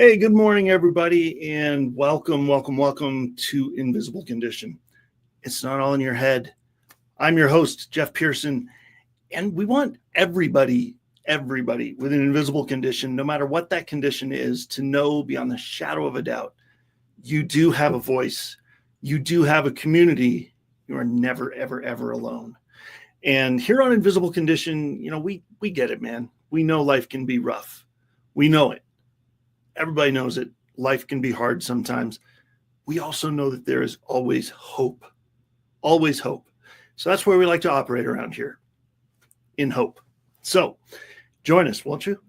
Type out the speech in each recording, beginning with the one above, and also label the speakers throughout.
Speaker 1: Hey, good morning, everybody, and welcome to Invisible Condition. It's not all in your head. I'm your host, Jeff Pearson, and we want everybody with an invisible condition, no matter what that condition is, to know beyond the shadow of a doubt, you do have a voice. You do have a community. You are never, ever, ever alone. And here on Invisible Condition, we get it, man. We know life can be rough. We know it. Everybody knows it. Life can be hard sometimes. We also know that there is always hope. Always hope. So that's where we like to operate around here, in hope. So join us, won't you?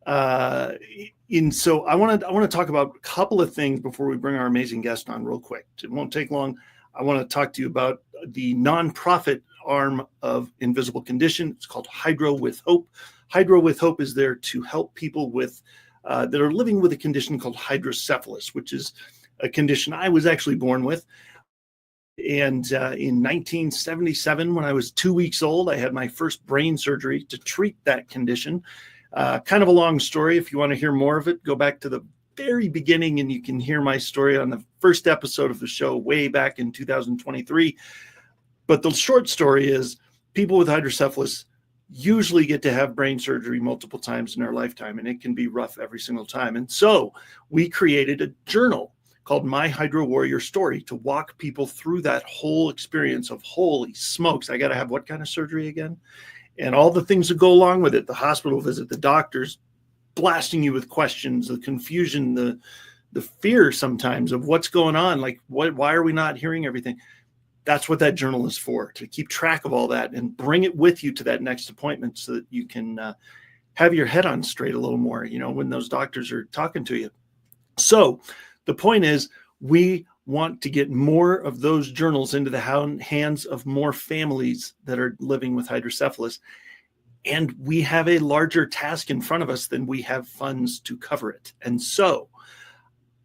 Speaker 1: So I want to talk about a couple of things before we bring our amazing guest on real quick. It won't take long. I want to talk to you about the nonprofit arm of Invisible Condition. It's called Hydro with Hope. Hydro with Hope is there to help people with that are living with a condition called hydrocephalus, which is a condition I was actually born with. And in 1977, when I was 2 weeks old, I had my first brain surgery to treat that condition. Kind of a long story. If you want to hear more of it, go back to the very beginning and you can hear my story on the first episode of the show way back in 2023. But the short story is people with hydrocephalus usually get to have brain surgery multiple times in their lifetime, and it can be rough every single time. And so we created a journal called My Hydro Warrior Story to walk people through that whole experience of, holy smokes, I got to have what kind of surgery again? And all the things that go along with it, the hospital visit, the doctors blasting you with questions, the confusion, the fear sometimes of what's going on, like why are we not hearing everything? That's what that journal is for, to keep track of all that and bring it with you to that next appointment so that you can have your head on straight a little more, when those doctors are talking to you. So the point is, we want to get more of those journals into the hands of more families that are living with hydrocephalus. And we have a larger task in front of us than we have funds to cover it. And so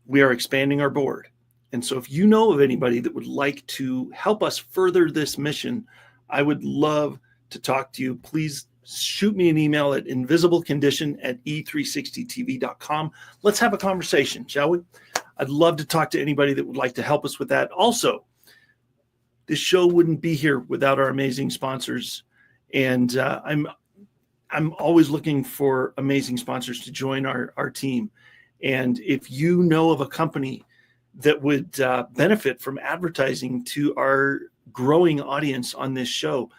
Speaker 1: we are expanding our board. And so if you know of anybody that would like to help us further this mission, I would love to talk to you. Please shoot me an email at invisiblecondition@e360tv.com. Let's have a conversation, shall we? I'd love to talk to anybody that would like to help us with that. Also, this show wouldn't be here without our amazing sponsors. And I'm always looking for amazing sponsors to join our team. And if you know of a company that would benefit from advertising to our growing audience on this show.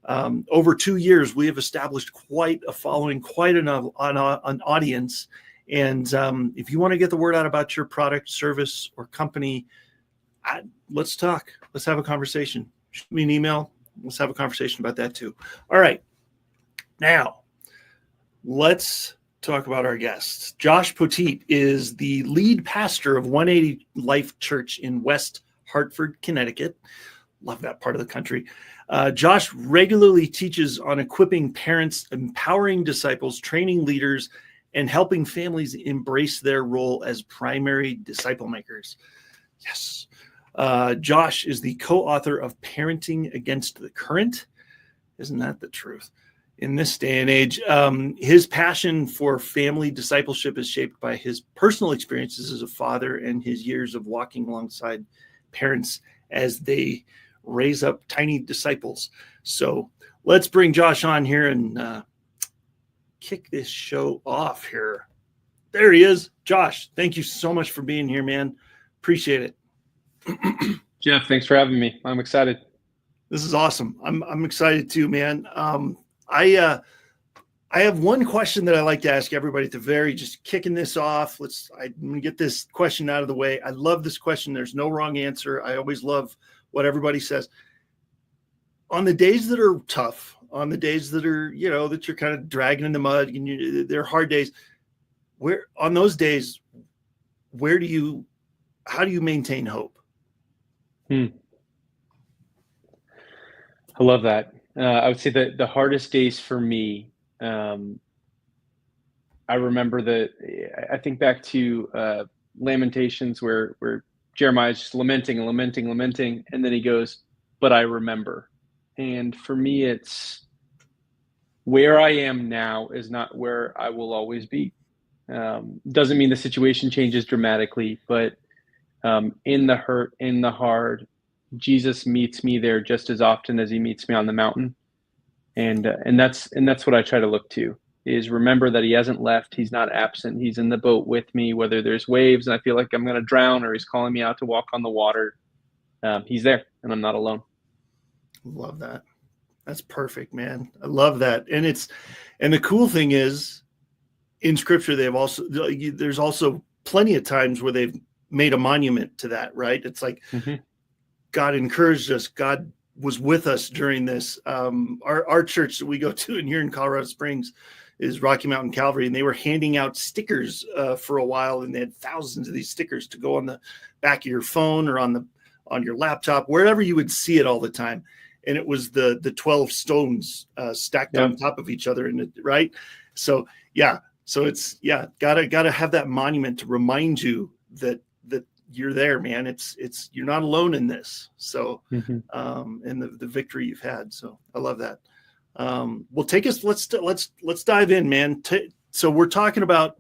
Speaker 1: Over 2 years, we have established quite a following, quite an audience. And if you want to get the word out about your product, service, or company, let's talk. Let's have a conversation. Shoot me an email. Let's have a conversation about that too. All right. Now, let's talk about our guests. Josh Poteet is the lead pastor of CyLife Church in West Hartford, Connecticut. Love that part of the country. Josh regularly teaches on equipping parents, empowering disciples, training leaders, and helping families embrace their role as primary disciple makers. Yes. Josh is the co-author of Parenting Against the Current. Isn't that the truth? In this day and age, his passion for family discipleship is shaped by his personal experiences as a father and his years of walking alongside parents as they raise up tiny disciples. So let's bring Josh on here and kick this show off here. There he is. Josh, thank you so much for being here, man. Appreciate it.
Speaker 2: Jeff, thanks for having me. I'm excited.
Speaker 1: This is awesome. I'm excited too, man. I have one question that I like to ask everybody at the very, just kicking this off. I'm going to get this question out of the way. I love this question. There's no wrong answer. I always love what everybody says. On the days that are tough, on the days that are, that you're kind of dragging in the mud and they're hard days, on those days, how do you maintain hope?
Speaker 2: I love that. I would say that the hardest days for me, I remember I think back to Lamentations where Jeremiah is just lamenting, and then he goes, but I remember. And for me, it's where I am now is not where I will always be. Doesn't mean the situation changes dramatically, but in the hurt, in the hard, Jesus meets me there just as often as he meets me on the mountain. And that's what I try to look to, is remember that he hasn't left. He's not absent. He's in the boat with me, whether there's waves and I feel like I'm going to drown, or he's calling me out to walk on the water. He's there and I'm not alone.
Speaker 1: Love that. That's perfect, man. I love that. And the cool thing is, in scripture, there's also plenty of times where they've made a monument to that, right? It's like, God encouraged us. God was with us during this. Our church that we go to here in Colorado Springs is Rocky Mountain Calvary, and they were handing out stickers for a while, and they had thousands of these stickers to go on the back of your phone or on your laptop, wherever you would see it all the time. And it was the 12 stones stacked on top of each other, right? So it's gotta have that monument to remind you that you're there, man. It's you're not alone in this. So and the victory you've had. So I love that. Well, let's dive in, man. So we're talking about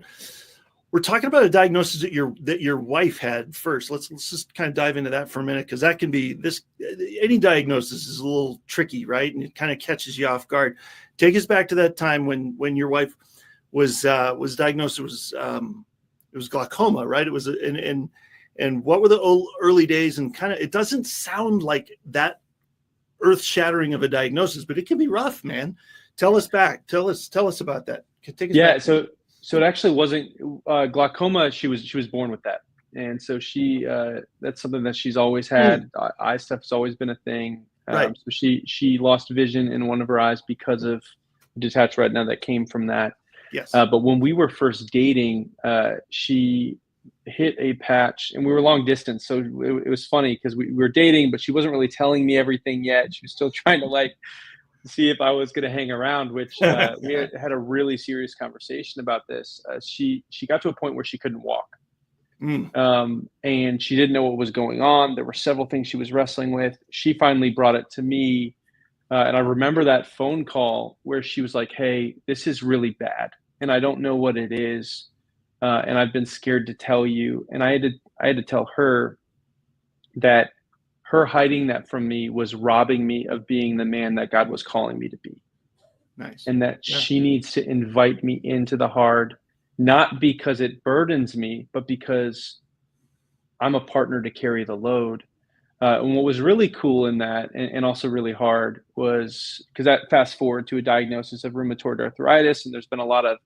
Speaker 1: a diagnosis that your wife had first. Let's just kind of dive into that for a minute, because that can be any diagnosis is a little tricky, right? And it kind of catches you off guard. Take us back to that time when your wife was diagnosed. It was glaucoma, right? It was and what were the early days? And kind of, it doesn't sound like that earth-shattering of a diagnosis, but it can be rough, man. Tell us about that. Take us back.
Speaker 2: So it actually wasn't glaucoma. She was born with that, and so she that's something that she's always had. Eye stuff has always been a thing.
Speaker 1: Right.
Speaker 2: So she lost vision in one of her eyes because of detached retina that came from that.
Speaker 1: Yes.
Speaker 2: But when we were first dating, she hit a patch, and we were long distance. So it was funny because we were dating, but she wasn't really telling me everything yet. She was still trying to see if I was going to hang around, which we had a really serious conversation about this. She got to a point where she couldn't walk. And she didn't know what was going on. There were several things she was wrestling with. She finally brought it to me. And I remember that phone call where she was like, "Hey, this is really bad, and I don't know what it is. And I've been scared to tell you." And I had to tell her that her hiding that from me was robbing me of being the man that God was calling me to be.
Speaker 1: Nice.
Speaker 2: And that she needs to invite me into the hard, not because it burdens me, but because I'm a partner to carry the load. And what was really cool in that, and also really hard, was because that fast forward to a diagnosis of rheumatoid arthritis, and there's been a lot of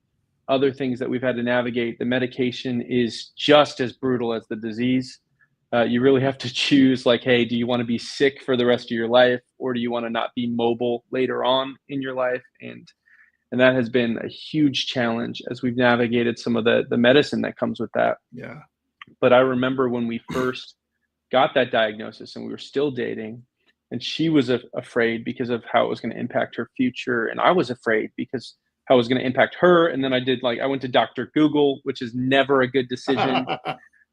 Speaker 2: other things that we've had to navigate. The medication is just as brutal as the disease. You really have to choose, hey, do you want to be sick for the rest of your life, or do you want to not be mobile later on in your life? And that has been a huge challenge as we've navigated some of the medicine that comes with that.
Speaker 1: Yeah.
Speaker 2: But I remember when we first got that diagnosis and we were still dating, and she was afraid because of how it was going to impact her future. And I was afraid because how it was going to impact her. And then I went to Dr. Google, which is never a good decision.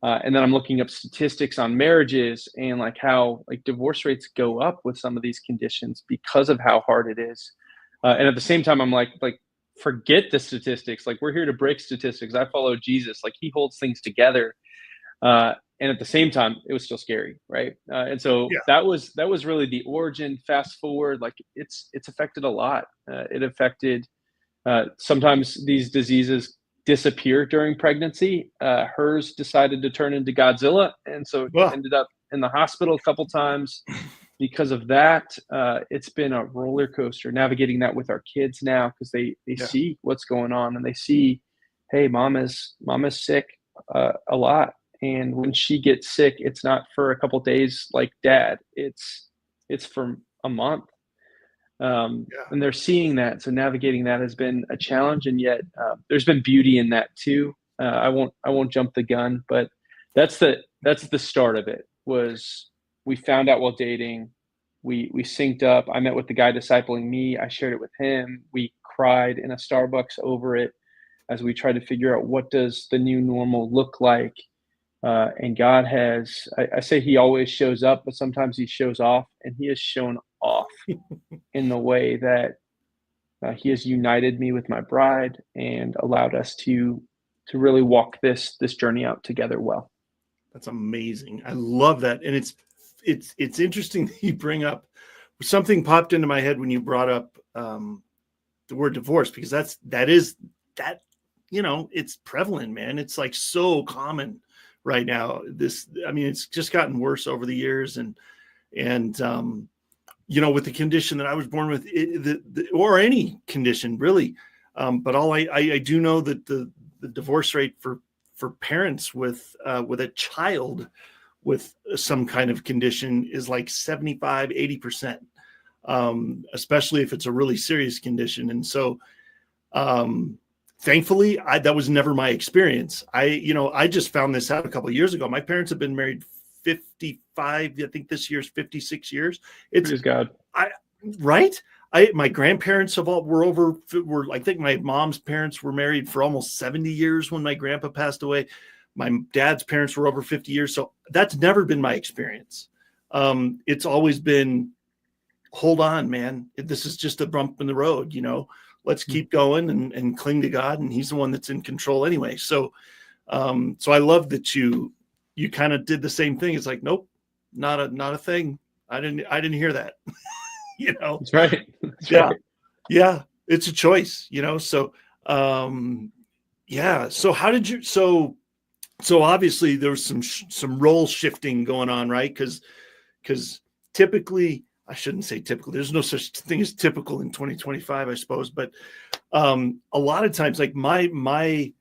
Speaker 2: And then I'm looking up statistics on marriages and how divorce rates go up with some of these conditions because of how hard it is. And at the same time, I'm like, forget the statistics. We're here to break statistics. I follow Jesus. He holds things together. And at the same time, it was still scary, right? And so that was really the origin. Fast forward, it's affected a lot. It affected sometimes these diseases disappear during pregnancy. Hers decided to turn into Godzilla, and so ended up in the hospital a couple times because of that. It's been a roller coaster navigating that with our kids now, because they see what's going on, and they see, hey, mom is sick a lot. And when she gets sick, it's not for a couple days like dad. It's for a month. And they're seeing that. So navigating that has been a challenge. And yet there's been beauty in that too. I won't jump the gun, but that's the start of it. Was we found out while dating, we synced up. I met with the guy discipling me. I shared it with him. We cried in a Starbucks over it as we tried to figure out, what does the new normal look like? And God has, I say he always shows up, but sometimes he shows off, and he has shown off in the way that he has united me with my bride and allowed us to really walk this journey out together well.
Speaker 1: That's amazing. I love that. And it's interesting that you bring up, something popped into my head when you brought up the word divorce, because that is it's prevalent, man. It's like so common right now. It's just gotten worse over the years, and with the condition that I was born with, or any condition really. But all I do know that the divorce rate for parents with a child with some kind of condition is like 75-80%, especially if it's a really serious condition. And so, thankfully, that was never my experience. I just found this out a couple of years ago. My parents have been married 55, I think this year's 56 years.
Speaker 2: Praise God.
Speaker 1: Right? My grandparents I think my mom's parents were married for almost 70 years when my grandpa passed away. My dad's parents were over 50 years. So that's never been my experience. It's always been, hold on, man. This is just a bump in the road, let's keep going and cling to God. And he's the one that's in control anyway. So I love that you kind of did the same thing. It's like, nope, not a thing. I didn't hear that.
Speaker 2: That's right. That's
Speaker 1: yeah.
Speaker 2: right.
Speaker 1: Yeah. It's a choice, so, So how did you, so obviously there was some role shifting going on, right? Because typically, I shouldn't say typical, there's no such thing as typical in 2025, I suppose. But a lot of times, like my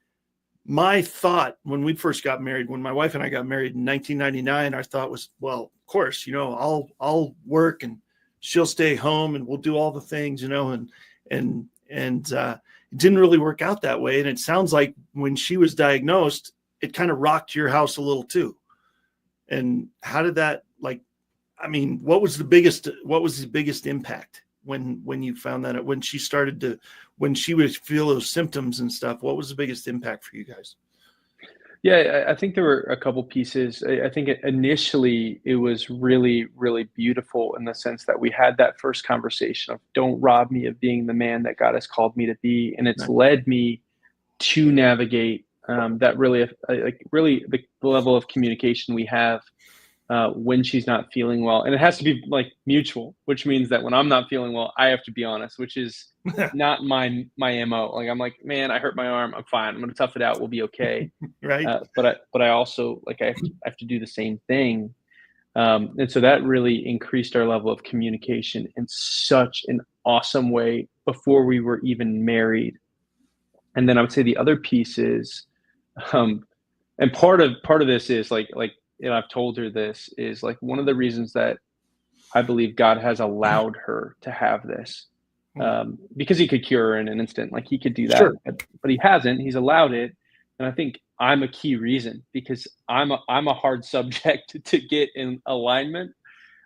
Speaker 1: thought when we first got married, when my wife and I got married in 1999, our thought was, well, of course, I'll work and she'll stay home and we'll do all the things, and it didn't really work out that way. And it sounds like when she was diagnosed, it kind of rocked your house a little too. And how did that, what was the biggest impact when you found that, when she would feel those symptoms and stuff? What was the biggest impact for you guys?
Speaker 2: Yeah, I think there were a couple pieces. I think initially it was really, really beautiful in the sense that we had that first conversation of, don't rob me of being the man that God has called me to be. And it's led me to navigate that really the level of communication we have when she's not feeling well. And it has to be mutual, which means that when I'm not feeling well, I have to be honest, which is not my MO. I'm like, man, I hurt my arm. I'm fine. I'm going to tough it out. We'll be okay.
Speaker 1: Right.
Speaker 2: But I also I have to do the same thing. And so that really increased our level of communication in such an awesome way before we were even married. And then I would say the other piece is, and part of this is I've told her this is one of the reasons that I believe God has allowed her to have this, because he could cure her in an instant. He could do that,
Speaker 1: sure.
Speaker 2: but he hasn't. He's allowed it. And I think I'm a key reason, because I'm a hard subject to get in alignment.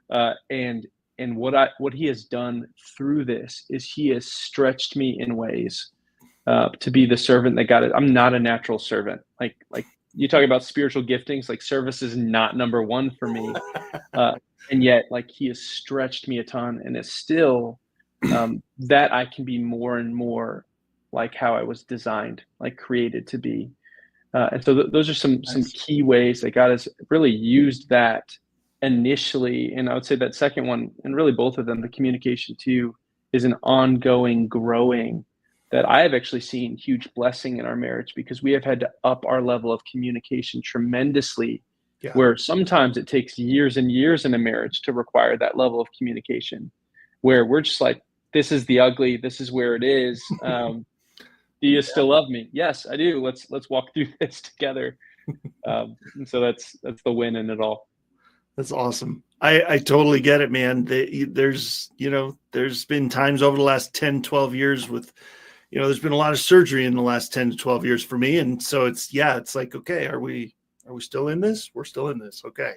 Speaker 2: And what he has done through this is he has stretched me in ways to be the servant that God is. I'm not a natural servant. Like you talk about spiritual giftings, service is not number one for me. And yet he has stretched me a ton, and it's still that I can be more and more like how I was designed, created to be. And so those are some key ways that God has really used that initially. And I would say that second one, and really both of them, the communication too, is an ongoing growing that I have actually seen huge blessing in our marriage, because we have had to up our level of communication tremendously, where sometimes it takes years and years in a marriage to require that level of communication, where we're just like, this is the ugly, this is where it is. Do you still love me? Yes, I do. Let's walk through this together. And so that's the win in it all.
Speaker 1: That's awesome. I totally get it, man. There's been times over the last 10, 12 years with, there's been a lot of surgery in the last 10 to 12 years for me. And so it's like, okay, are we still in this? We're still in this. Okay.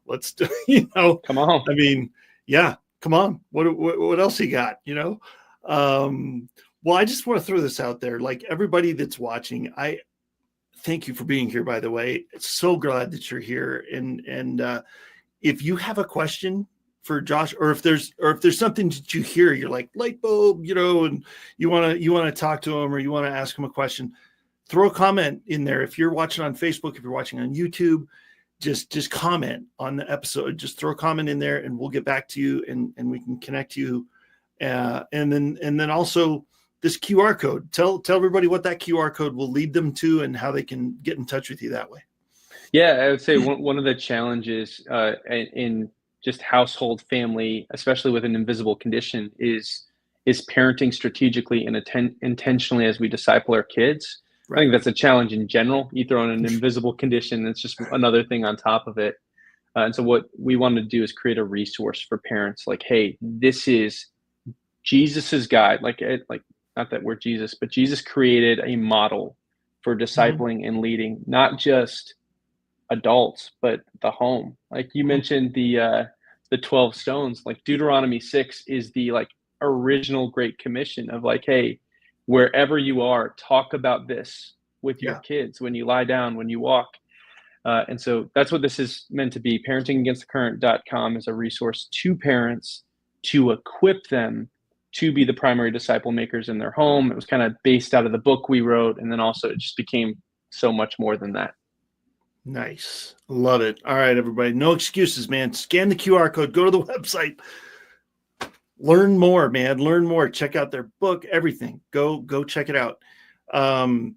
Speaker 1: Let's do,
Speaker 2: come on.
Speaker 1: I mean, yeah, come on. What else you got? Well, I just want to throw this out there. Everybody that's watching, I thank you for being here, by the way. So glad that you're here. And if you have a question for Josh, or if there's something that you hear, you're like light bulb, and you want to talk to him, or you want to ask him a question, throw a comment in there. If you're watching on Facebook, if you're watching on YouTube, just comment on the episode. Just throw a comment in there, and we'll get back to you, and we can connect you. And then also this QR code. Tell everybody what that QR code will lead them to, and how they can get in touch with you that way.
Speaker 2: Yeah, I would say one of the challenges in just household family, especially with an invisible condition, is parenting strategically and intentionally as we disciple our kids. Right. I think that's a challenge in general. You throw in an invisible condition, it's just another thing on top of it. And so what we wanted to do is create a resource for parents. Like, hey, this is Jesus's guide. Like not that we're Jesus, but Jesus created a model for discipling and leading, not just adults, but the home. Like you mentioned the 12 stones. Like Deuteronomy 6 is the original Great Commission of hey, wherever you are, talk about this with your kids when you lie down, when you walk. And so that's what this is meant to be. Parentingagainstthecurrent.com is a resource to parents to equip them to be the primary disciple makers in their home. It was kind of based out of the book we wrote, and then also it just became so much more than that.
Speaker 1: Nice. Love it. All right, everybody. No excuses, man. Scan the QR code. Go to the website. Learn more, man. Learn more. Check out their book, everything. Go check it out. And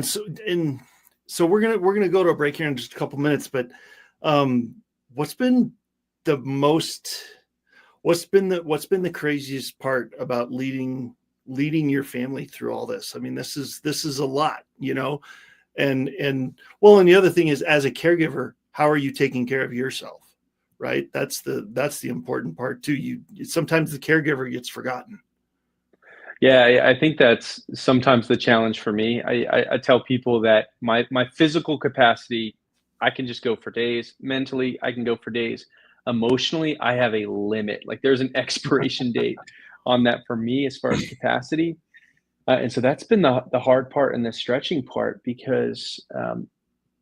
Speaker 1: so we're gonna go to a break here in just a couple minutes. But what's been the craziest part about leading your family through all this? I mean, this is a lot, and the other thing is, as a caregiver, how are you taking care of yourself? Right. That's the important part too. Sometimes the caregiver gets forgotten.
Speaker 2: Yeah, I think that's sometimes the challenge for me. I tell people that my physical capacity, I can just go for days. Mentally, I can go for days. Emotionally, I have a limit. Like there's an expiration date on that for me as far as capacity. And so that's been the hard part and the stretching part, because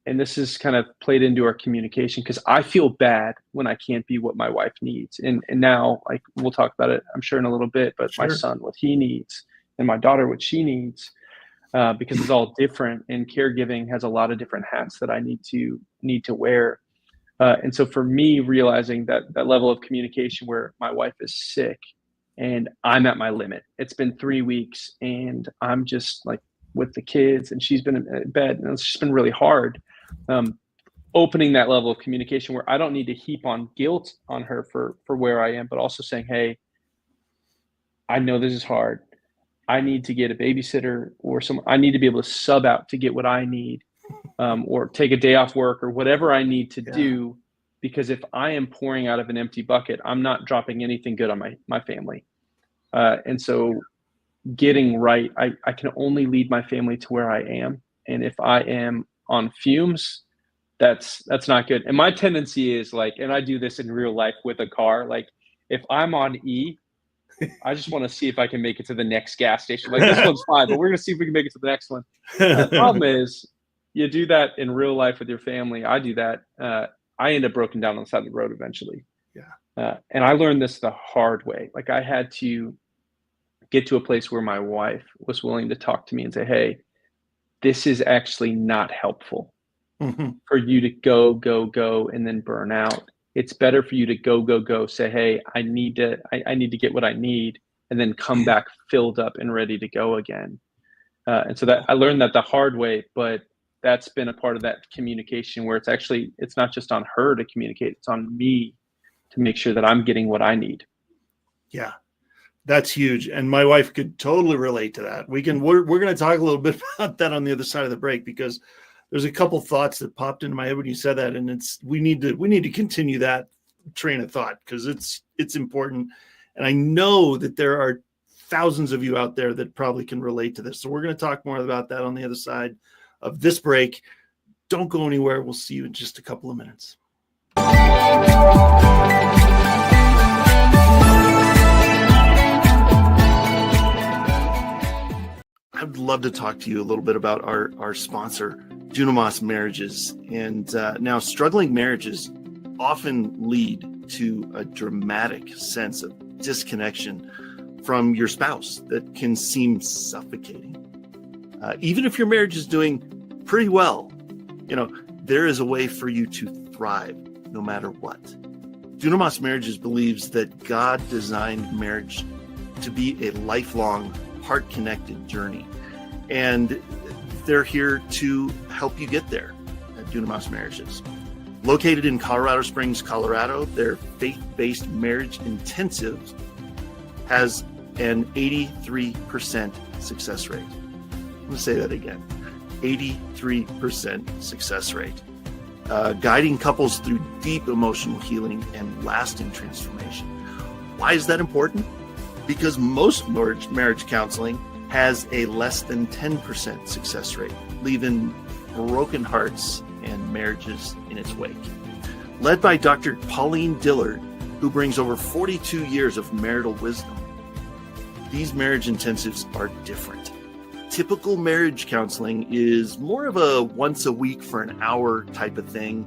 Speaker 2: and this is kind of played into our communication, because I feel bad when I can't be what my wife needs. And now, we'll talk about it, I'm sure, in a little bit, but sure. My son, what he needs, and my daughter, what she needs, because it's all different. And caregiving has a lot of different hats that I need to wear. And so for me, realizing that level of communication where my wife is sick and I'm at my limit, it's been 3 weeks and I'm just with the kids and she's been in bed, and it's just been really hard. Opening that level of communication where I don't need to heap on guilt on her for where I am, but also saying, hey, I know this is hard. I need to get a babysitter, or I need to be able to sub out to get what I need, or take a day off work or whatever I need to do, because if I am pouring out of an empty bucket, I'm not dropping anything good on my family. And so getting right, I can only lead my family to where I am. And if I am on fumes, that's not good. And my tendency is and I do this in real life with a car, if I'm on E, I just want to see if I can make it to the next gas station. This one's fine, but we're going to see if we can make it to the next one. The problem is, you do that in real life with your family. I do that. I end up broken down on the side of the road eventually. Yeah. And I learned this the hard way. I had to get to a place where my wife was willing to talk to me and say, hey, this is actually not helpful for you to go and then burn out. It's better for you to go, say, hey, I need to get what I need, and then come back filled up and ready to go again. And so that I learned that the hard way, but that's been a part of that communication where it's not just on her to communicate, it's on me to make sure that I'm getting what I need.
Speaker 1: Yeah. That's huge. And my wife could totally relate to that. We're going to talk a little bit about that on the other side of the break, because there's a couple thoughts that popped into my head when you said that. And we need to continue that train of thought, because it's important. And I know that there are thousands of you out there that probably can relate to this. So we're going to talk more about that on the other side of this break. Don't go anywhere. We'll see you in just a couple of minutes. I'd love to talk to you a little bit about our sponsor, Dunamis Marriages. And now, struggling marriages often lead to a dramatic sense of disconnection from your spouse that can seem suffocating. Even if your marriage is doing pretty well, there is a way for you to thrive no matter what. Dunamis Marriages believes that God designed marriage to be a lifelong, heart-connected journey. And they're here to help you get there at Dunamis Marriages. Located in Colorado Springs, Colorado, their faith-based marriage intensive has an 83% success rate. I'm going to say that again, 83% success rate. Guiding couples through deep emotional healing and lasting transformation. Why is that important? Because most marriage counseling has a less than 10% success rate, leaving broken hearts and marriages in its wake. Led by Dr. Pauline Dillard, who brings over 42 years of marital wisdom, these marriage intensives are different. Typical marriage counseling is more of a once a week for an hour type of thing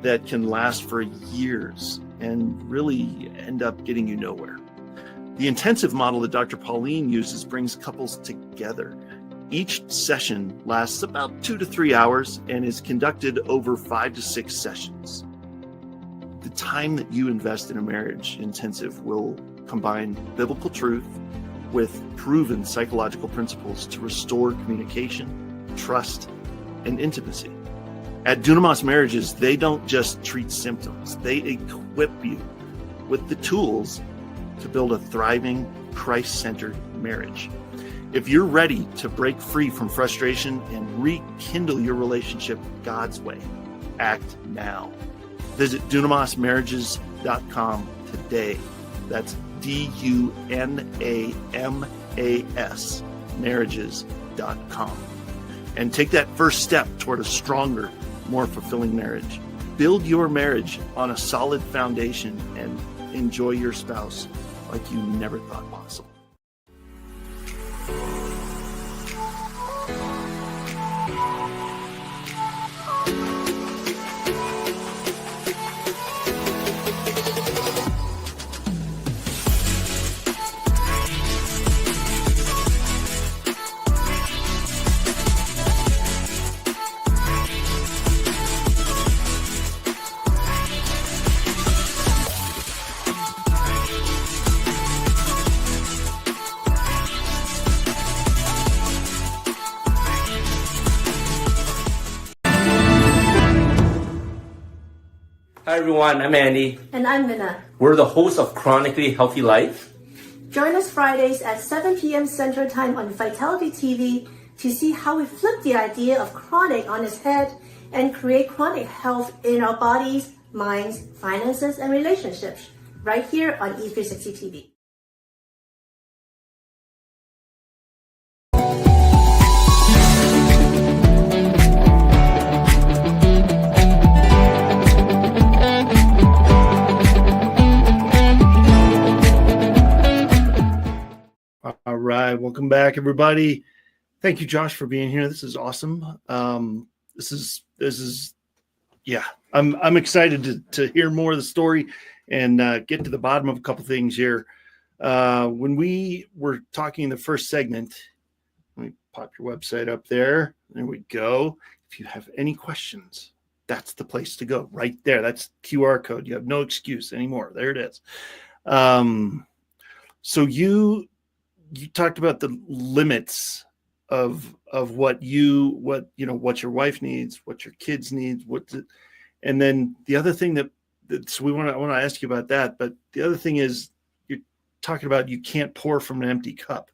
Speaker 1: that can last for years and really end up getting you nowhere. The intensive model that Dr. Pauline uses brings couples together. Each session lasts about 2 to 3 hours and is conducted over 5 to 6 sessions. The time that you invest in a marriage intensive will combine biblical truth with proven psychological principles to restore communication, trust, and intimacy. At Dunamis Marriages, they don't just treat symptoms, they equip you with the tools to build a thriving, Christ-centered marriage. If you're ready to break free from frustration and rekindle your relationship God's way, act now. Visit DunamisMarriages.com today. That's DUNAMAS marriages.com. And take that first step toward a stronger, more fulfilling marriage. Build your marriage on a solid foundation and enjoy your spouse like you never thought possible.
Speaker 3: Hi everyone, I'm Andy.
Speaker 4: And I'm Minna.
Speaker 3: We're the hosts of Chronically Healthy Life.
Speaker 4: Join us Fridays at 7 p.m. Central Time on Vitality TV to see how we flip the idea of chronic on its head and create chronic health in our bodies, minds, finances, and relationships right here on E360 TV.
Speaker 1: All right, welcome back, everybody. Thank you, Josh, for being here. This is awesome. This is, yeah. I'm excited to hear more of the story and get to the bottom of a couple things here. When we were talking in the first segment, let me pop your website up there. There we go. If you have any questions, that's the place to go. Right there. That's QR code. You have no excuse anymore. There it is. So you talked about the limits of what your wife needs, what your kids need, and then the other thing I want to ask you about that. But the other thing is you're talking about you can't pour from an empty cup,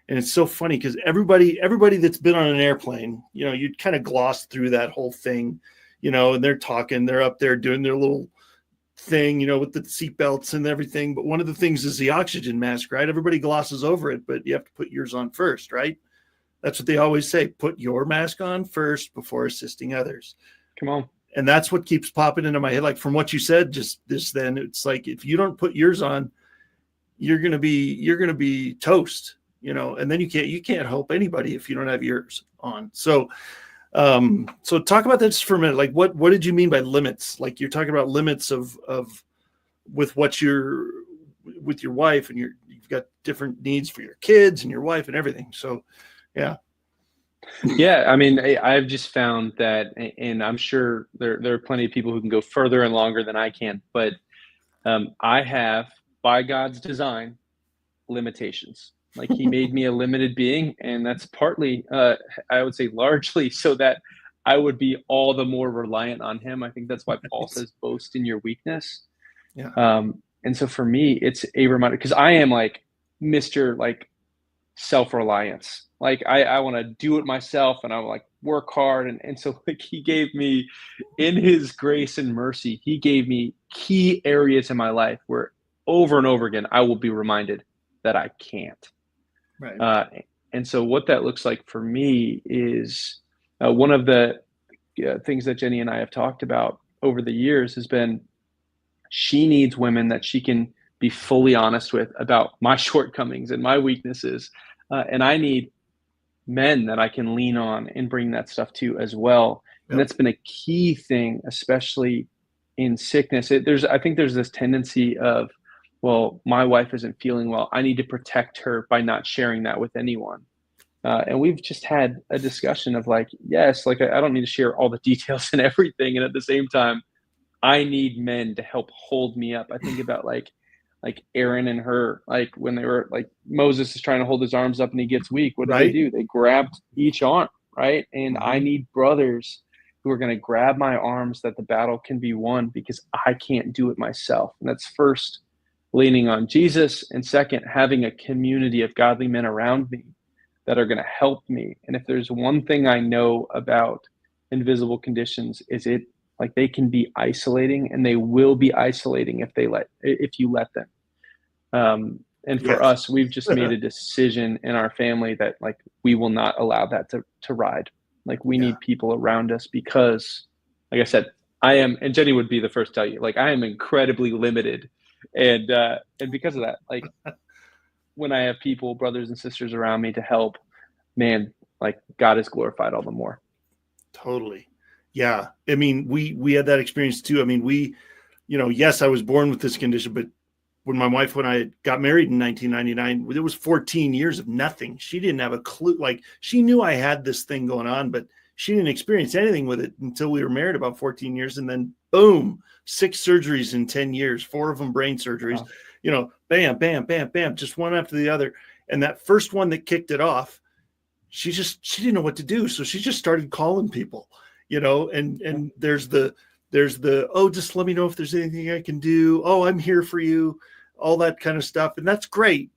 Speaker 1: and it's so funny because everybody that's been on an airplane, you kind of gloss through that whole thing, and they're talking, they're up there doing their little thing, with the seatbelts and everything. But one of the things is the oxygen mask, right? Everybody glosses over it, but you have to put yours on first, right? That's what they always say. Put your mask on first before assisting others.
Speaker 2: Come on.
Speaker 1: And that's what keeps popping into my head. Like from what you said, just this, then it's like, if you don't put yours on, you're going to be toast, and then you can't help anybody if you don't have yours on. So talk about this for a minute. Like what did you mean by limits? Like you're talking about limits of with your wife, and you've got different needs for your kids and your wife and everything. So, yeah.
Speaker 2: Yeah, I mean, I've just found that, and I'm sure there are plenty of people who can go further and longer than I can, but I have, by God's design, limitations. Like he made me a limited being, and that's partly, I would say largely, so that I would be all the more reliant on him. I think that's why Paul says, boast in your weakness.
Speaker 1: Yeah.
Speaker 2: And so for me, it's a reminder, because I am like Mr. like self-reliance. Like I want to do it myself, and I like work hard. And so like he gave me, in his grace and mercy, he gave me key areas in my life where over and over again, I will be reminded that I can't.
Speaker 1: Right.
Speaker 2: And so what that looks like for me is one of the things that Jenny and I have talked about over the years has been, she needs women that she can be fully honest with about my shortcomings and my weaknesses. And I need men that I can lean on and bring that stuff to as well. And that's been a key thing, especially in sickness. I think there's this tendency of, well, my wife isn't feeling well, I need to protect her by not sharing that with anyone. And we've just had a discussion of like, yes, like I don't need to share all the details and everything. And at the same time, I need men to help hold me up. I think about like Aaron and her, like when they were like, Moses is trying to hold his arms up and he gets weak. What did they do? They grabbed each arm, right? And I need brothers who are going to grab my arms, that the battle can be won, because I can't do it myself. And that's first, leaning on Jesus, and second, having a community of godly men around me that are going to help me. And if there's one thing I know about invisible conditions, is it, like, they can be isolating, and they will be isolating if you let them. And for us, we've just made a decision in our family that like we will not allow that to ride. Like we need people around us, because like I said, I am, and Jenny would be the first to tell you, like I am incredibly limited. And because of that, like when I have people, brothers and sisters around me to help, man, like God is glorified all the more.
Speaker 1: Totally. Yeah. I mean, we had that experience too. I mean, yes, I was born with this condition, but when I got married in 1999, there was 14 years of nothing. She didn't have a clue. Like she knew I had this thing going on, but she didn't experience anything with it until we were married about 14 years. And then boom, 6 surgeries in 10 years, 4 of them brain surgeries, bam, bam, bam, bam, just one after the other. And that first one that kicked it off, she didn't know what to do. So she just started calling people, and there's the, oh, just let me know if there's anything I can do. Oh, I'm here for you, all that kind of stuff. And that's great.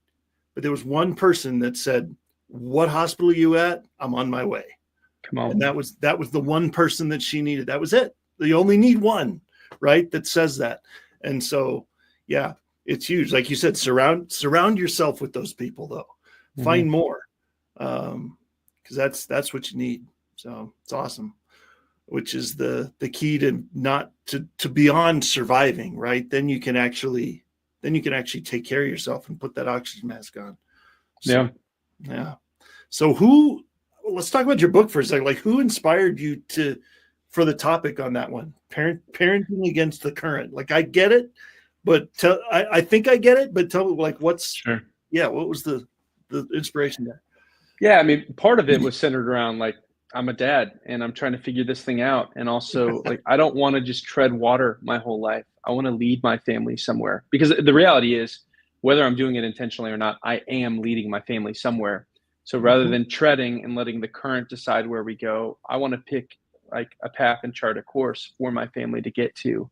Speaker 1: But there was one person that said, what hospital are you at? I'm on my way.
Speaker 2: Come on.
Speaker 1: And that was the one person that she needed. That was it. You only need one, right? That says that. And so, yeah, it's huge. Like you said, surround yourself with those people though. Mm-hmm. Find more. Because that's what you need. So it's awesome. Which is the key to not to beyond surviving, right? Then you can actually take care of yourself and put that oxygen mask on. So, yeah. So let's talk about your book for a second. Like who inspired you for the topic on that one? Parenting against the current. Like I get it, but I think I get it, but tell me like what was the inspiration there?
Speaker 2: Yeah. I mean, part of it was centered around like, I'm a dad and I'm trying to figure this thing out. And also like, I don't want to just tread water my whole life. I want to lead my family somewhere, because the reality is, whether I'm doing it intentionally or not, I am leading my family somewhere. So rather than treading and letting the current decide where we go, I want to pick like a path and chart a course for my family to get to.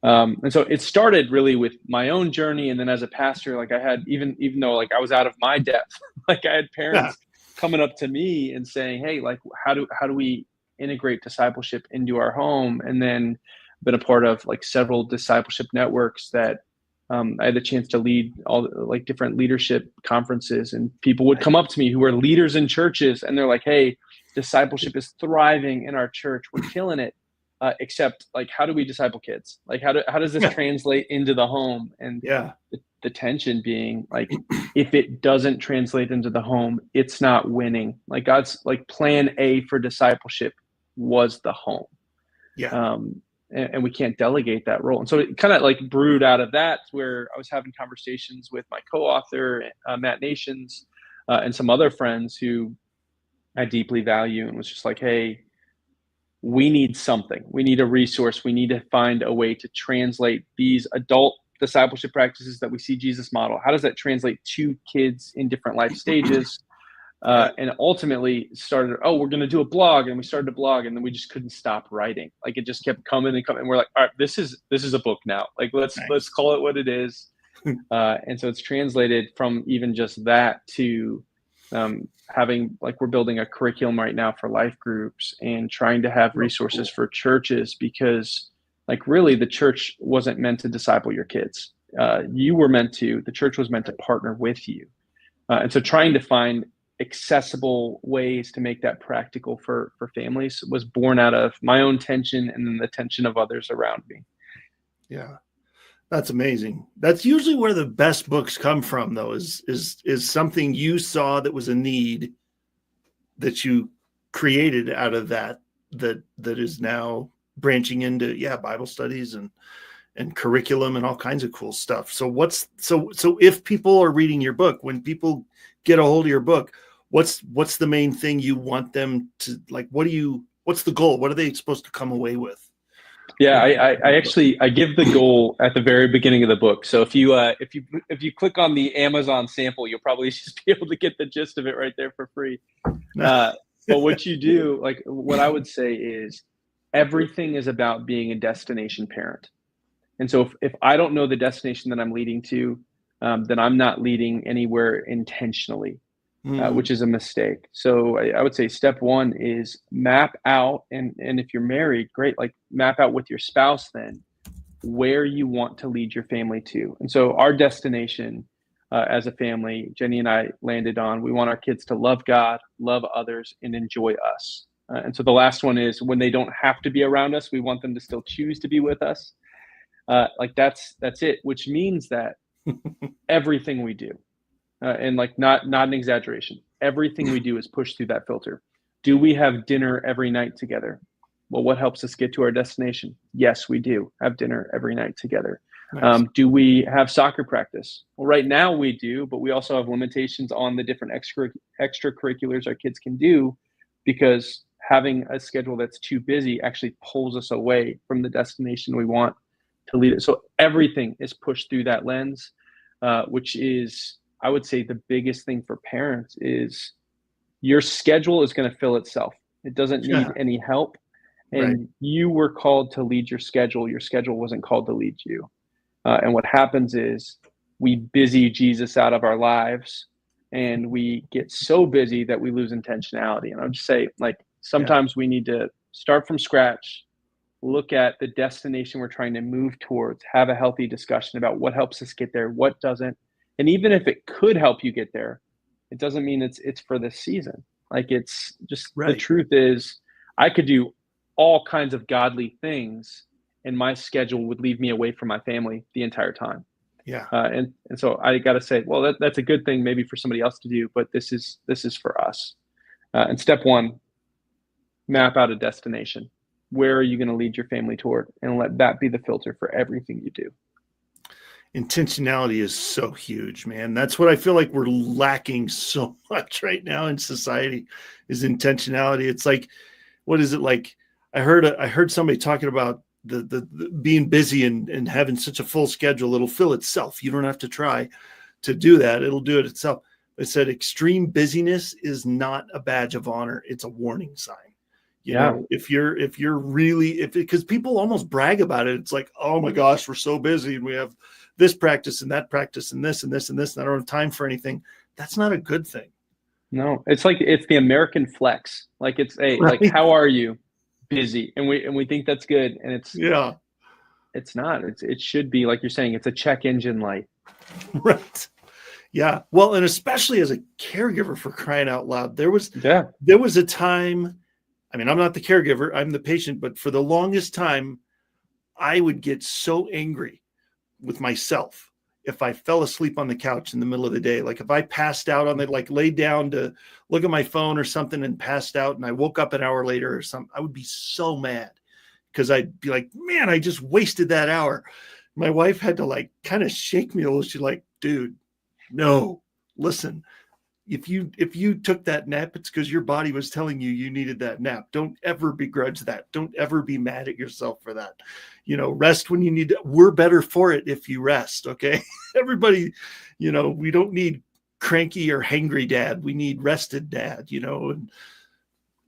Speaker 2: And so it started really with my own journey. And then as a pastor, like I had, even though like I was out of my depth, like I had parents coming up to me and saying, hey, like, how do we integrate discipleship into our home? And then been a part of like several discipleship networks that I had the chance to lead all like different leadership conferences, and people would come up to me who are leaders in churches, and they're like, hey, discipleship is thriving in our church. We're killing it. Except like, how do we disciple kids? Like, how does this translate into the home? And the tension being like, if it doesn't translate into the home, it's not winning. Like God's like plan A for discipleship was the home. And we can't delegate that role. And so it kind of like brewed out of that, where I was having conversations with my co-author, Matt Nations, and some other friends who I deeply value, and was just like, hey, we need something. We need a resource. We need to find a way to translate these adult discipleship practices that we see Jesus model. How does that translate to kids in different life stages?
Speaker 1: Right.
Speaker 2: And ultimately started, we're going to do a blog. And we started a blog, and then we just couldn't stop writing. Like, it just kept coming and coming. And we're like, all right, this is a book now. Like, let's call it what it is. And so it's translated from even just that to having, like, we're building a curriculum right now for life groups and trying to have resources for churches, because, like, really the church wasn't meant to disciple your kids. The church was meant to partner with you. And so trying to find accessible ways to make that practical for families was born out of my own tension and then the tension of others around me.
Speaker 1: Yeah. That's amazing. That's usually where the best books come from, though, is something you saw that was a need that you created out of that is now branching into Bible studies and curriculum and all kinds of cool stuff. So so if people are reading your book, when people get a hold of your book, what's the main thing you want them to, like? What's the goal? What are they supposed to come away with?
Speaker 2: Yeah, I give the goal at the very beginning of the book. So if you click on the Amazon sample, you'll probably just be able to get the gist of it right there for free. But what you do, like, what I would say is, everything is about being a destination parent. And so if I don't know the destination that I'm leading to, then I'm not leading anywhere intentionally. Which is a mistake. So I would say step one is map out, and if you're married, great, like, map out with your spouse then where you want to lead your family to. And so our destination as a family, Jenny and I landed on, we want our kids to love God, love others, and enjoy us. And so the last one is, when they don't have to be around us, we want them to still choose to be with us. Like, that's it, which means that everything we do, and, like, not an exaggeration, everything we do is pushed through that filter. Do we have dinner every night together? Well, what helps us get to our destination? Yes, we do have dinner every night together. Nice. Do we have soccer practice? Well, right now we do, but we also have limitations on the different extracurriculars our kids can do, because having a schedule that's too busy actually pulls us away from the destination we want to lead it. So everything is pushed through that lens, which is, I would say, the biggest thing for parents is your schedule is going to fill itself. It doesn't need any help. And you were called to lead your schedule. Your schedule wasn't called to lead you. And what happens is we busy Jesus out of our lives, and we get so busy that we lose intentionality. And I would just say, like, sometimes we need to start from scratch, look at the destination we're trying to move towards, have a healthy discussion about what helps us get there, what doesn't. And even if it could help you get there, it doesn't mean it's for this season. Like, it's just, the truth is, I could do all kinds of godly things, and my schedule would leave me away from my family the entire time. Yeah. And so I got to say, well, that's a good thing maybe for somebody else to do, but this is for us. And step one, map out a destination. Where are you going to lead your family toward? And let that be the filter for everything you do.
Speaker 1: Intentionality is so huge, man. That's what I feel like we're lacking so much right now in society, is intentionality. It's like, what is it like? I heard somebody talking about the being busy and having such a full schedule, it'll fill itself. You don't have to try to do that. It'll do it itself. They said extreme busyness is not a badge of honor. It's a warning sign. You know, if you're really, because people almost brag about it. It's like, oh my gosh, we're so busy and we have this practice and that practice and this and this and this, and I don't have time for anything. That's not a good thing.
Speaker 2: No, it's like, it's the American flex. Like, it's like, how are you? Busy. And we think that's good. And it's not. It should be, like you're saying, it's a check engine light.
Speaker 1: Right. Yeah. Well, and especially as a caregiver, for crying out loud, there was a time, I mean, I'm not the caregiver, I'm the patient, but for the longest time, I would get so angry with myself if I fell asleep on the couch in the middle of the day. Like, if I passed out on it, like laid down to look at my phone or something and passed out, and I woke up an hour later or something, I would be so mad, because I'd be like, man, I just wasted that hour. My wife had to, like, kind of shake me a little. She's like, dude, no, listen, if you took that nap, it's because your body was telling you needed that nap. Don't ever begrudge that. Don't ever be mad at yourself for that. Rest when you need to. We're better for it if you rest. Okay. Everybody, we don't need cranky or hangry dad. We need rested dad, and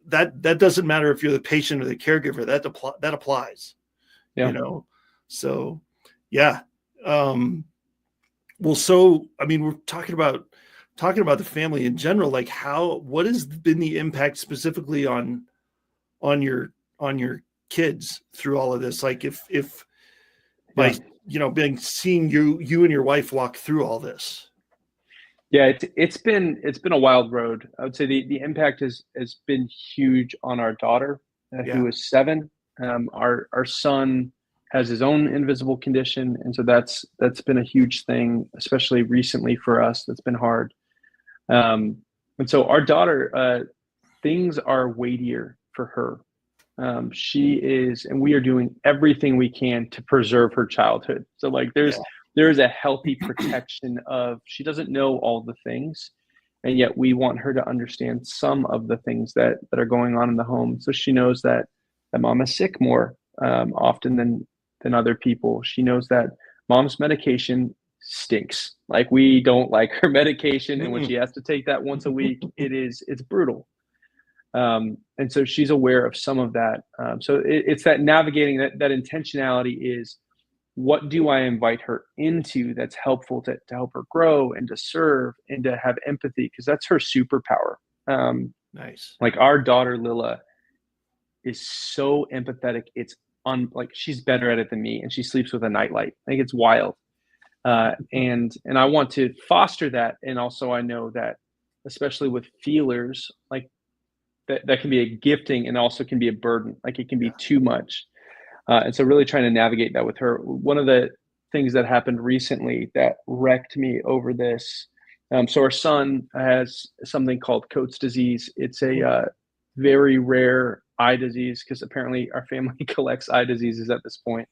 Speaker 1: that doesn't matter if you're the patient or the caregiver. That applies,
Speaker 2: Yeah.
Speaker 1: So yeah. Well, so, I mean, we're talking about the family in general, like what has been the impact specifically on your kids through all of this? Like if by, seeing you and your wife walk through all this.
Speaker 2: Yeah, it's been a wild road. I would say the impact has been huge on our daughter, who is 7. Our son has his own invisible condition, and so that's been a huge thing, especially recently for us. That's been hard. And so our daughter, things are weightier for her. She is, and we are doing everything we can to preserve her childhood. So like there is a healthy protection of, she doesn't know all the things, and yet we want her to understand some of the things that are going on in the home. So she knows that mom is sick more often than other people. She knows that mom's medication stinks. Like, we don't like her medication, and when she has to take that once a week, it's brutal. And so she's aware of some of that. So it's that navigating that intentionality is, what do I invite her into that's helpful to help her grow and to serve and to have empathy, because that's her superpower.
Speaker 1: Nice. Like,
Speaker 2: our daughter Lila is so empathetic. It's like, she's better at it than me, and she sleeps with a nightlight. I think it's wild. And I want to foster that. And also I know that, especially with feelers, like that can be a gifting and also can be a burden. Like, it can be too much. And so really trying to navigate that with her. One of the things that happened recently that wrecked me over this. So our son has something called Coates disease. It's a very rare eye disease, because apparently our family collects eye diseases at this point.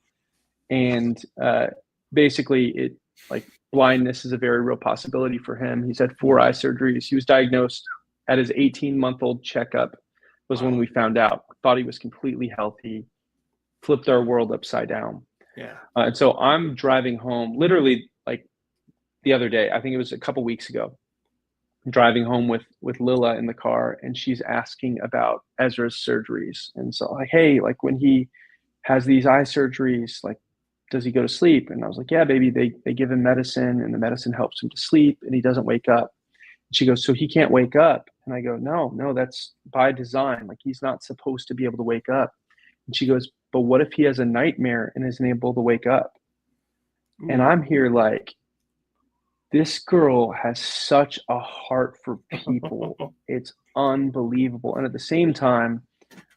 Speaker 2: And basically, blindness is a very real possibility for him. He's had 4 eye surgeries. He was diagnosed at his 18-month-old checkup was when we found out. Thought he was completely healthy. Flipped our world upside down.
Speaker 1: Yeah.
Speaker 2: And so I'm driving home, literally, like, the other day, I think it was a couple weeks ago, I'm driving home with Lila in the car, and she's asking about Ezra's surgeries. And so, like, hey, like, when he has these eye surgeries, like, does he go to sleep? And I was like, yeah, baby, they give him medicine, and the medicine helps him to sleep, and he doesn't wake up. And she goes, so he can't wake up? And I go, no, that's by design. Like, he's not supposed to be able to wake up. And she goes, but what if he has a nightmare and isn't able to wake up? Ooh. And I'm here like, this girl has such a heart for people. It's unbelievable. And at the same time,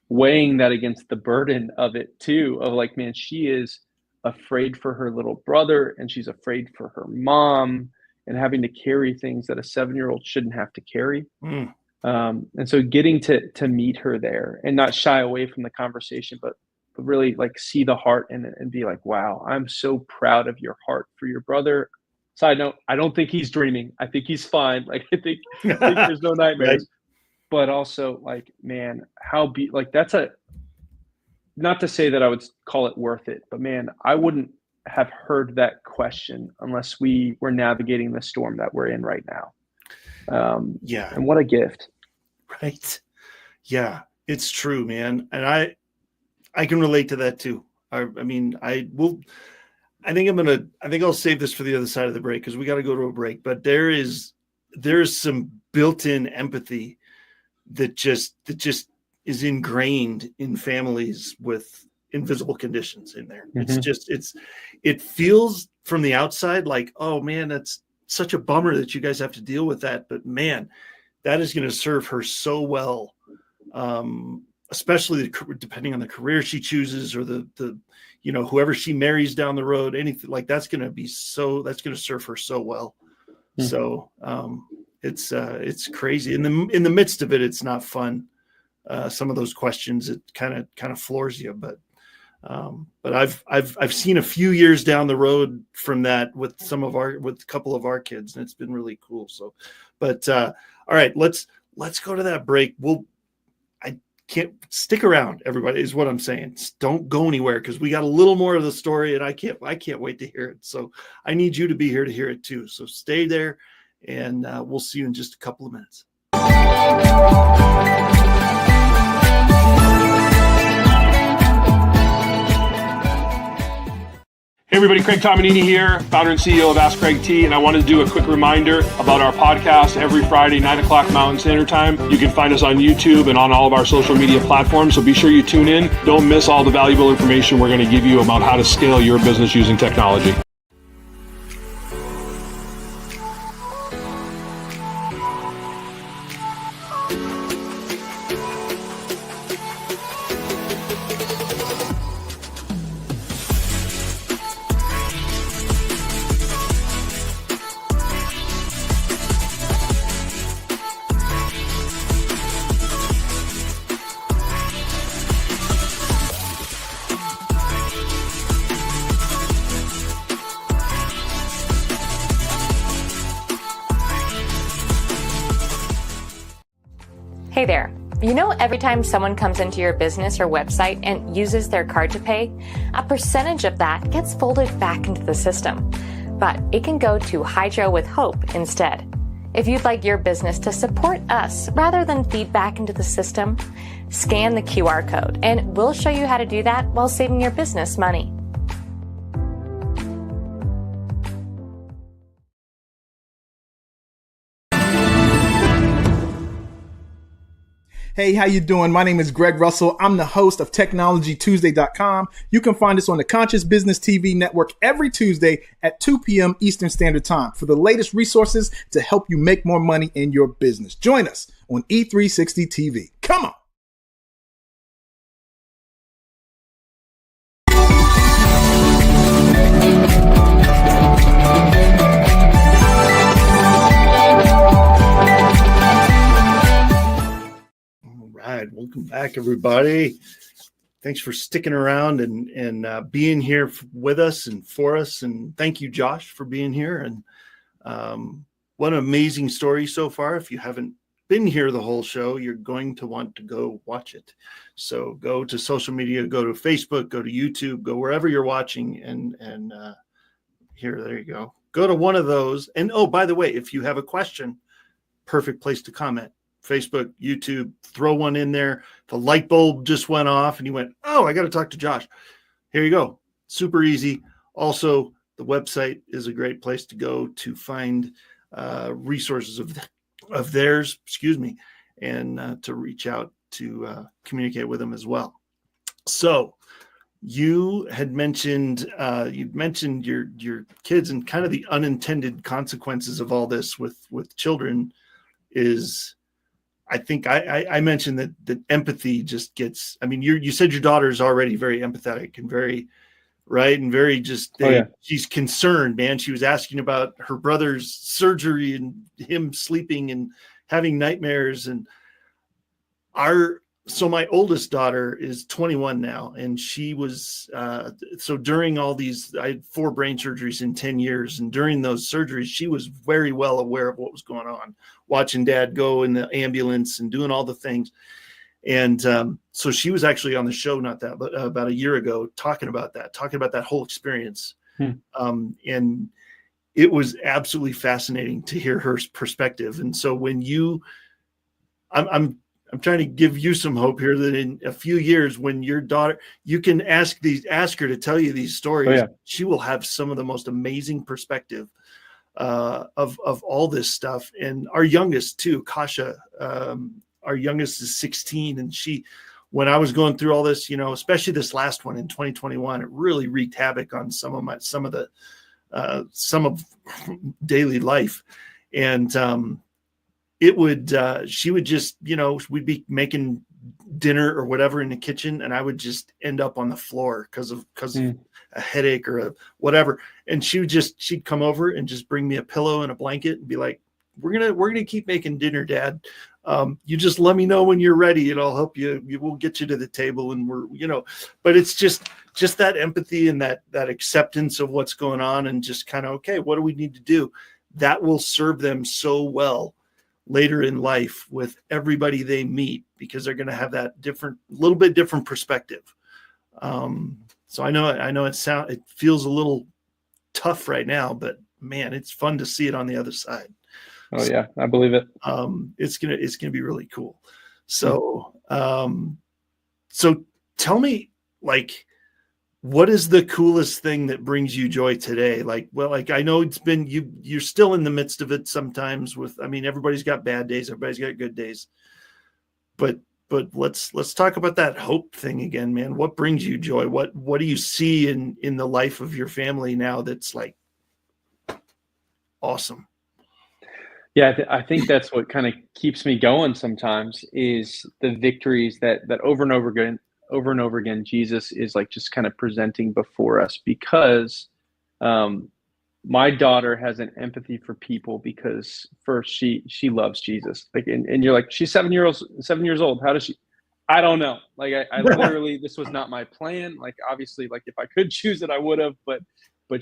Speaker 2: weighing that against the burden of it too, of like, man, she is afraid for her little brother, and she's afraid for her mom, and having to carry things that a 7-year-old shouldn't have to carry. And so getting to meet her there and not shy away from the conversation, but really like see the heart and be like, wow, I'm so proud of your heart for your brother. Side note, I don't think he's dreaming. I think he's fine. Like, I think there's no nightmares. Right. But also, like, man, that's not to say that I would call it worth it, but man, I wouldn't have heard that question unless we were navigating the storm that we're in right now. And what a gift.
Speaker 1: Right. Yeah, it's true, man. And I can relate to that too. I think I'll save this for the other side of the break, because we got to go to a break, but there's some built-in empathy that just is ingrained in families with invisible conditions in there. Mm-hmm. It feels from the outside like, oh man, that's such a bummer that you guys have to deal with that. But man, that is going to serve her so well. Especially depending on the career she chooses, or the whoever she marries down the road, anything like that's going to serve her so well. Mm-hmm. So it's crazy. In the midst of it, it's not fun. Some of those questions, it kind of floors you, but But I've seen a few years down the road from that with a couple of our kids, and it's been really cool. So, but all right, let's go to that break. I can't stick around, everybody, is what I'm saying. Don't go anywhere, because we got a little more of the story, and I can't wait to hear it. So I need you to be here to hear it too. So stay there, and we'll see you in just a couple of minutes.
Speaker 5: Hey everybody, Craig Tomanini here, founder and CEO of Ask Craig T, and I wanted to do a quick reminder about our podcast every Friday, 9 o'clock Mountain Standard Time. You can find us on YouTube and on all of our social media platforms, so be sure you tune in. Don't miss all the valuable information we're going to give you about how to scale your business using technology.
Speaker 6: Hey there. You know, every time someone comes into your business or website and uses their card to pay, a percentage of that gets folded back into the system. But it can go to Hydro with Hope instead. If you'd like your business to support us rather than feed back into the system, scan the QR code and we'll show you how to do that while saving your business money.
Speaker 7: Hey, how you doing? My name is Greg Russell. I'm the host of TechnologyTuesday.com. You can find us on the Conscious Business TV network every Tuesday at 2 p.m. Eastern Standard Time for the latest resources to help you make more money in your business. Join us on E360 TV. Come on.
Speaker 1: Welcome back, everybody. Thanks for sticking around and being here with us and for us. And thank you, Josh, for being here. And what an amazing story so far. If you haven't been here the whole show, you're going to want to go watch it. So go to social media, go to Facebook, go to YouTube, go wherever you're watching. And there you go. Go to one of those. And oh, by the way, if you have a question, perfect place to comment. Facebook, YouTube, throw one in there. If a light bulb just went off and you went, oh, I got to talk to Josh. Here you go. Super easy. Also, the website is a great place to go to find resources of theirs, and to reach out to communicate with them as well. So you had mentioned, your kids, and kind of the unintended consequences of all this with children is, I think I mentioned that empathy just gets, I mean, you said your daughter is already very empathetic and very, right. And very just, she's concerned, man. She was asking about her brother's surgery and him sleeping and having nightmares. And so my oldest daughter is 21 now. And she was, so during all these, I had 4 brain surgeries in 10 years. And during those surgeries, she was very well aware of what was going on, watching dad go in the ambulance and doing all the things. And so she was actually on the show about a year ago, talking about that whole experience. And it was absolutely fascinating to hear her perspective. And so when I'm trying to give you some hope here that in a few years, when your daughter, you can ask her to tell you these stories. She will have some of the most amazing perspective of all this stuff. And our youngest too, Kasha, our youngest is 16. And when I was going through all this, especially this last one in 2021, it really wreaked havoc on some of daily life. And, she would just, we'd be making dinner or whatever in the kitchen, and I would just end up on the floor because of a headache or whatever. And she'd come over and just bring me a pillow and a blanket and be like, we're going to keep making dinner, Dad. You just let me know when you're ready, and I'll help you. We'll get you to the table, and but it's just that empathy and that acceptance of what's going on, and just kind of, okay, what do we need to do? That will serve them so well later in life with everybody they meet, because they're going to have that little bit different perspective. So I know it feels a little tough right now, but man, it's fun to see it on the other side.
Speaker 2: Oh yeah, I believe it.
Speaker 1: It's gonna be really cool. So so tell me, like, what is the coolest thing that brings you joy today? Like I know it's been you're still in the midst of it sometimes everybody's got bad days, everybody's got good days. But let's talk about that hope thing again, man. What brings you joy? What do you see in the life of your family now that's like awesome?
Speaker 2: Yeah, I think that's what kind of keeps me going sometimes, is the victories that over and over again, Jesus is like just kind of presenting before us, because my daughter has an empathy for people, because first she loves Jesus. Like, and you're like, she's 7 years old. How does she? I don't know. Like I literally, this was not my plan. Like, obviously, like if I could choose it, I would have, but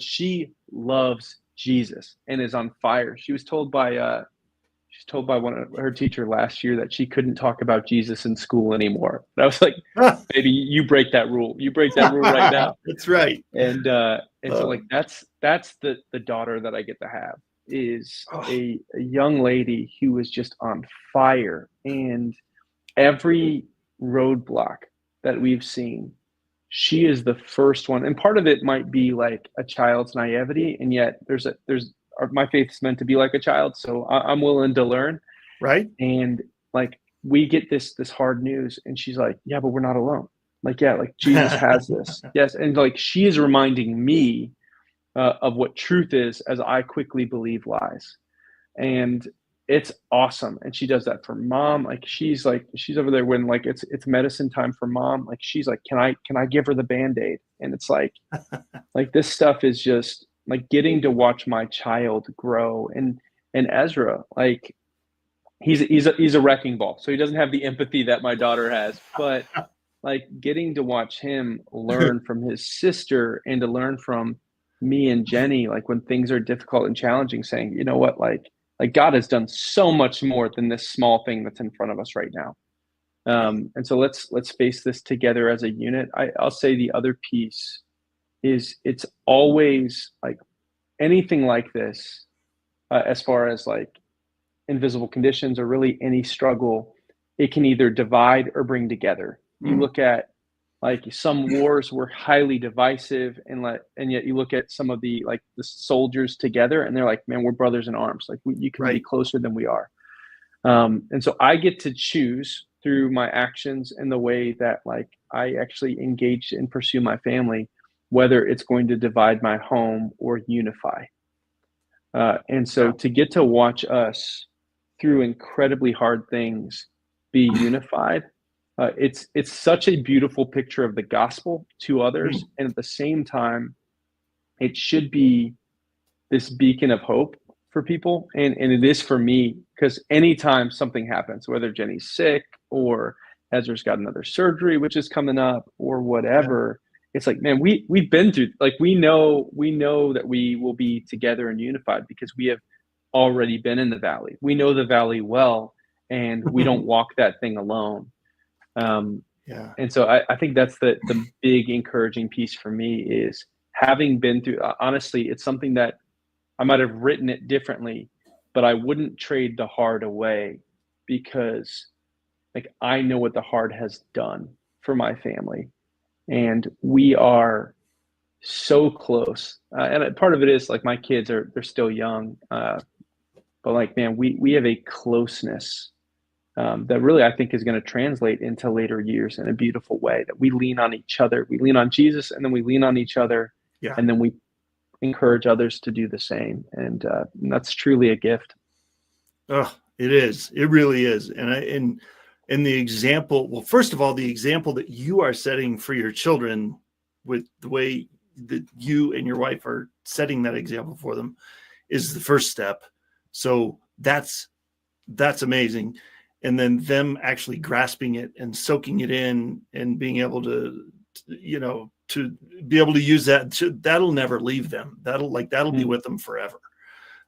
Speaker 2: she loves Jesus and is on fire. She was told by one of her teacher last year that she couldn't talk about Jesus in school anymore. And I was like, baby, you break that rule. You break that rule right now.
Speaker 1: That's right.
Speaker 2: And so like that's the daughter that I get to have, is a young lady who is just on fire, and every roadblock that we've seen, she is the first one. And part of it might be like a child's naivety, and yet my faith is meant to be like a child, so I'm willing to learn.
Speaker 1: Right.
Speaker 2: And like we get this hard news, and she's like, yeah, but we're not alone. Like, yeah, like Jesus has this. Yes. And like she is reminding me of what truth is, as I quickly believe lies. And it's awesome. And she does that for mom. Like she's over there when like it's medicine time for mom. Like she's like, can I give her the Band-Aid? And it's like this stuff is just like getting to watch my child grow. And Ezra, like he's a wrecking ball. So he doesn't have the empathy that my daughter has, but like getting to watch him learn from his sister, and to learn from me and Jenny, like when things are difficult and challenging, saying, you know what, like God has done so much more than this small thing that's in front of us right now. And so let's face this together as a unit. I'll say the other piece is, it's always like anything like this, as far as like invisible conditions or really any struggle, it can either divide or bring together. You look at like some wars were highly divisive, and yet you look at some of the like the soldiers together, and they're like, man, we're brothers in arms. Like you can be closer than we are. And so I get to choose through my actions and the way that like I actually engage and pursue my family, whether it's going to divide my home or unify. And so to get to watch us through incredibly hard things be unified, it's such a beautiful picture of the gospel to others. And at the same time, it should be this beacon of hope for people. And it is for me, because anytime something happens, whether Jenny's sick or Ezra's got another surgery, which is coming up, or whatever, it's like, man, we've been through, like, we know that we will be together and unified because we have already been in the valley. We know the valley well, and we don't walk that thing alone. And so I think that's the big encouraging piece for me, is having been through, honestly, it's something that I might have written it differently, but I wouldn't trade the hard away, because like I know what the hard has done for my family, and we are so close. And part of it is like my kids they're still young, but like, man, we have a closeness that really I think is going to translate into later years in a beautiful way, that we lean on each other. We lean on Jesus, and then we lean on each other, and then we encourage others to do the same. And that's truly a gift.
Speaker 1: Oh, it is. It really is. And the example, well, first of all, the example that you are setting for your children with the way that you and your wife are setting that example for them is the first step. So that's amazing. and then them actually grasping it and soaking it in and being able to be able to use that, that'll never leave them. That'll be with them forever.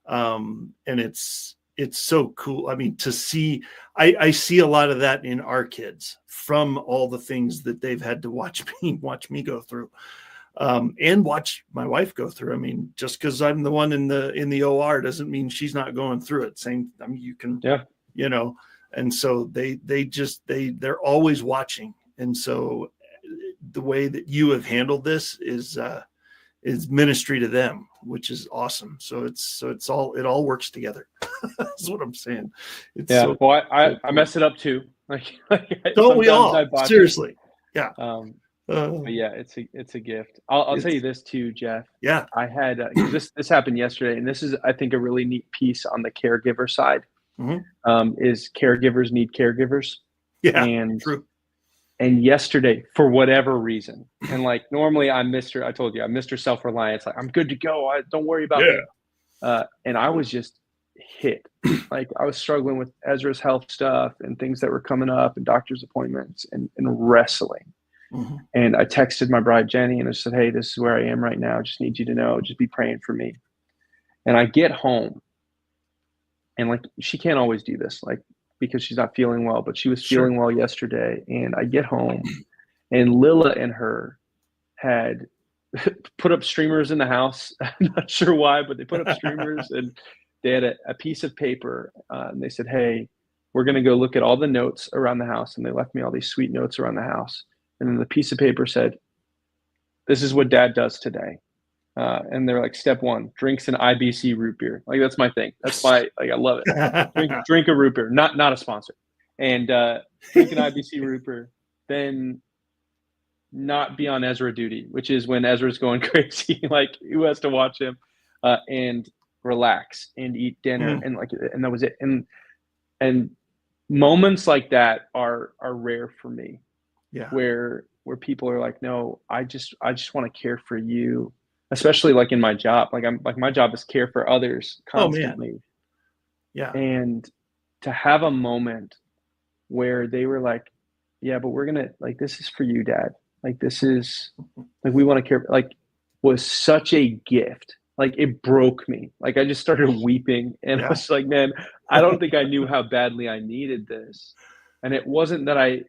Speaker 1: And it's so cool. I mean, to see, I see a lot of that in our kids from all the things that they've had to watch me go through, and watch my wife go through. I mean, just because I'm the one in the OR doesn't mean she's not going through it. I mean, you can, and so they're always watching. And so the way that you have handled this is ministry to them, which is awesome. So it all works together. That's what I'm saying.
Speaker 2: I mess it up too.
Speaker 1: Don't we all? Seriously. Yeah.
Speaker 2: But yeah, it's a gift. I'll tell you this too, Jeff.
Speaker 1: Yeah.
Speaker 2: I had this happened yesterday, and this is, I think, a really neat piece on the caregiver side. Is caregivers need caregivers.
Speaker 1: Yeah.
Speaker 2: And
Speaker 1: true.
Speaker 2: And yesterday, for whatever reason, and normally I told you, I'm Mr. Self-Reliance. I'm good to go. Don't worry about me. And I was just hit. I was struggling with Ezra's health stuff and things that were coming up and doctor's appointments and wrestling. And I texted my bride, Jenny, and I said, hey, this is where I am right now. I just need you to know, just be praying for me. And I get home, and she can't always do this, because she's not feeling well, but she was feeling well yesterday. And I get home, and Lila and her had put up streamers in the house. I'm not sure why, but they put up streamers, and they had a piece of paper, and they said, hey, we're going to go look at all the notes around the house. And they left me all these sweet notes around the house. And then the piece of paper said, this is what Dad does today. And they're like, step 1, drinks an IBC root beer. That's my thing. That's my, I love it. Drink a root beer, not a sponsor. And drink an IBC root beer, then not be on Ezra duty, which is when Ezra's going crazy, who has to watch him, and relax and eat dinner. And and that was it. And moments like that are rare for me.
Speaker 1: Yeah.
Speaker 2: Where people are like, no, I just want to care for you. Especially in my job, my job is care for others constantly.
Speaker 1: Oh, man. Yeah.
Speaker 2: And to have a moment where they were like, yeah, but we're going to this is for you, Dad. This is we want to care, was such a gift. It broke me. I just started weeping, and I was like, man, I don't think I knew how badly I needed this. And it wasn't that I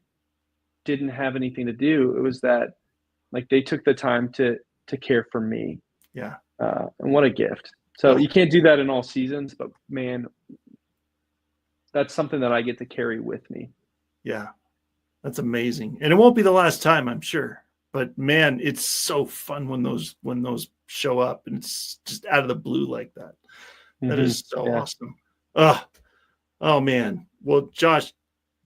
Speaker 2: didn't have anything to do. It was that they took the time to care for me.
Speaker 1: Yeah.
Speaker 2: And what a gift. So you can't do that in all seasons, but man, that's something that I get to carry with me.
Speaker 1: Yeah. That's amazing. And it won't be the last time, I'm sure, but man, it's so fun when those show up, and it's just out of the blue like that. That is so awesome. Oh man. Well, Josh,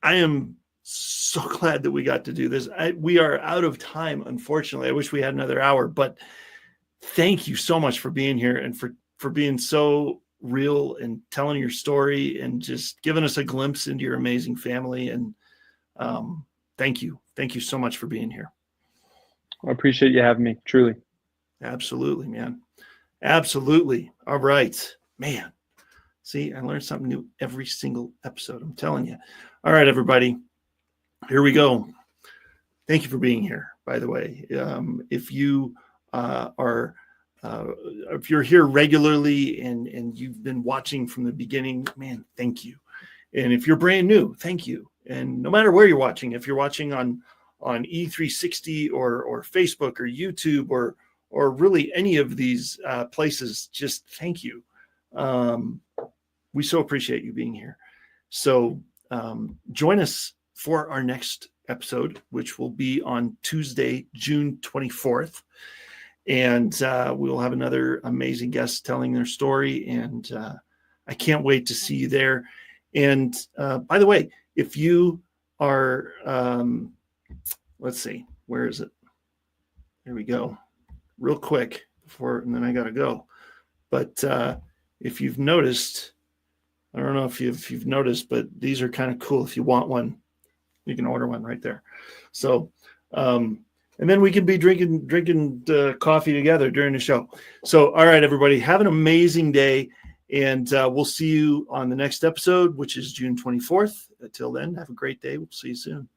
Speaker 1: I am so glad that we got to do this. We are out of time, unfortunately. I wish we had another hour, but thank you so much for being here and for being so real and telling your story and just giving us a glimpse into your amazing family. And thank you. Thank you so much for being here.
Speaker 2: I appreciate you having me, truly.
Speaker 1: Absolutely, man. Absolutely. All right, man. See, I learned something new every single episode. I'm telling you. All right, everybody. Here we go. Thank you for being here, by the way. If you if you're here regularly and you've been watching from the beginning, man, thank you. And if you're brand new, thank you. And no matter where you're watching, if you're watching on E360 or Facebook or YouTube or really any of these places, just thank you. We so appreciate you being here. So join us for our next episode, which will be on Tuesday, June 24th. And we'll have another amazing guest telling their story. And I can't wait to see you there. And by the way, if you are, let's see, where is it? There we go. Real quick and then I got to go. But if you've noticed, I don't know if you've noticed, but these are kind of cool. If you want one, you can order one right there. So, and then we can be drinking coffee together during the show. So, all right, everybody, have an amazing day. And we'll see you on the next episode, which is June 24th. Until then, have a great day. We'll see you soon.